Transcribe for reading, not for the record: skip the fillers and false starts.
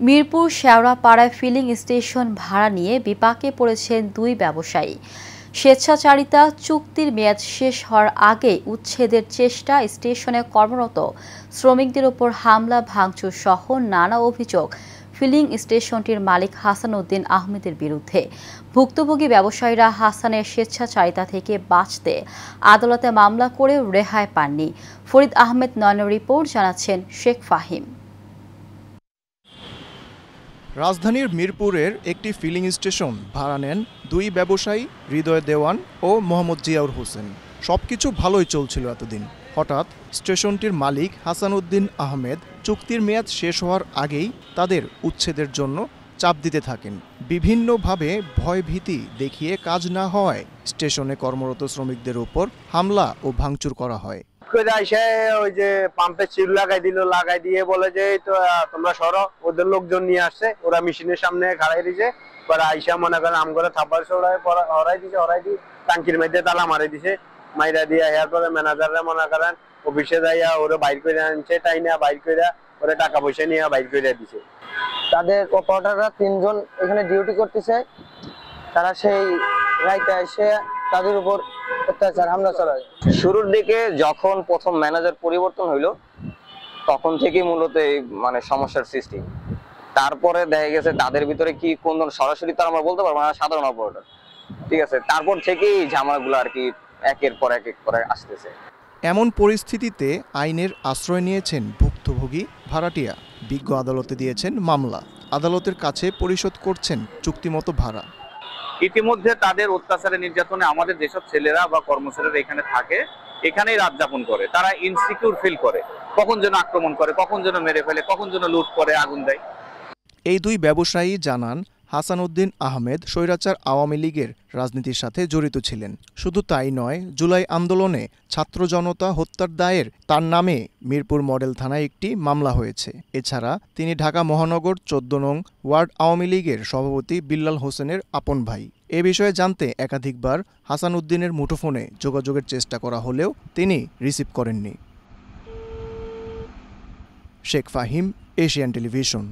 Mirpur শেওড়াপাড়ায় filling station ভাড়া নিয়ে বিপাকে পড়েছেন দুই ব্যবসায়ী। স্বেচ্ছাচারিতা চুক্তির মেয়াদ শেষ হওয়ার আগেই উচ্ছেদের চেষ্টা, স্টেশনে কর্মরত শ্রমিকদের উপর হামলা ভাঙচুর সহ নানা অভিযোগ ফিলিং স্টেশনটির মালিক হাসান উদ্দিন আহমেদের বিরুদ্ধে। ভুক্তভোগী ব্যবসায়ীরা হাসানের স্বেচ্ছাচারিতা থেকে বাঁচতে আদালতে মামলা করেও রেহাই পাননি। ফরিদ আহমেদ নয়নের রিপোর্ট, জানাচ্ছেন শেখ ফাহিম। রাজধানীর মিরপুরের একটি ফিলিং স্টেশন ভাড়া নেন দুই ব্যবসায়ী হৃদয় দেওয়ান ও মোহাম্মদ জিয়াউর হোসেন। সবকিছু ভালোই চলছিল এতদিন। হঠাৎ স্টেশনটির মালিক হাসান উদ্দিন আহমেদ চুক্তির মেয়াদ শেষ হওয়ার আগেই তাদের উচ্ছেদের জন্য চাপ দিতে থাকেন। বিভিন্নভাবে ভয়ভীতি দেখিয়ে কাজ না হওয়ায় স্টেশনে কর্মরত শ্রমিকদের উপর হামলা ও ভাঙচুর করা হয়। ওই যে পাম্পে চিল লাগাই দিল, লাগাই দিয়ে বলে যে তোমরা সরো, ওদের লোকজন নিয়ে আসছে, ওরা মেশিনের সামনে খাড়াই দিছে। পরে আইসা মনে করেন আমগরে থাপ্পড় হরাই দিয়ে টাঙ্কির মধ্যে তালা মারি দিছে। মাইরা দিয়ে এরপরে ম্যানেজাররা মনে করেন অফিসে যাইয়া ওরা বাইর করে আনছে, তাই না বাইর করে ওরা টাকা পয়সা নিয়ে বাইর করে দিছে। তাদের অপারেটররা 3 জন এখানে ডিউটি করতেছে, তারা সেই রাইতে এসে তাদের উপর অত্যাচার হামলা চালায়। শুরুর দিকে যখন প্রথম ম্যানেজার পরিবর্তন হইলো তখন থেকেই মূলত এই সমস্যার সৃষ্টি। তারপরে দেখা গেছে তাদের ভিতরে কি কোন সরাসরি তো আমরা বলতে পারবো না, সাধারণ অপারেটর, ঠিক আছে, তারপর থেকেই ঝামেলাগুলো আর কি একের পর এক করে আসতেছে। এমন পরিস্থিতিতে আইনের আশ্রয় নিয়েছেন ভুক্তভোগী ভাড়াটিয়া। বিজ্ঞ আদালতে দিয়েছেন মামলা, আদালতের কাছে পরিশোধ করছেন চুক্তিমতো ভাড়া। ইতিমধ্যে তাদের অত্যাচারে নির্যাতনে আমাদের যেসব ছেলেরা বা কর্মচারীরা এখানে থাকে, এখানেই রাত যাপন করে, তারা ইনসিকিউর ফিল করে, কখন যেন আক্রমণ করে, কখন যেন মেরে ফেলে, কখন যেন লুট করে, আগুন দেয়। এই দুই ব্যবসায়ী জানান, হাসান উদ্দিন আহমেদ স্বৈরাচার আওয়ামী লীগের রাজনীতির সাথে জড়িত ছিলেন। শুধু তাই নয়, জুলাই আন্দোলনে ছাত্র জনতা হত্যার দায়ের তার নামে মিরপুর মডেল থানায় একটি মামলা হয়েছে। এছাড়া তিনি ঢাকা মহানগর 14 নং ওয়ার্ড আওয়ামী লীগের সভাপতি বিল্লাল হোসেনের আপন ভাই। এ বিষয়ে জানতে একাধিকবার হাসান উদ্দিনের মুঠোফোনে যোগাযোগের চেষ্টা করা হলেও তিনি রিসিভ করেননি। Sheikh Fahim, Asian television.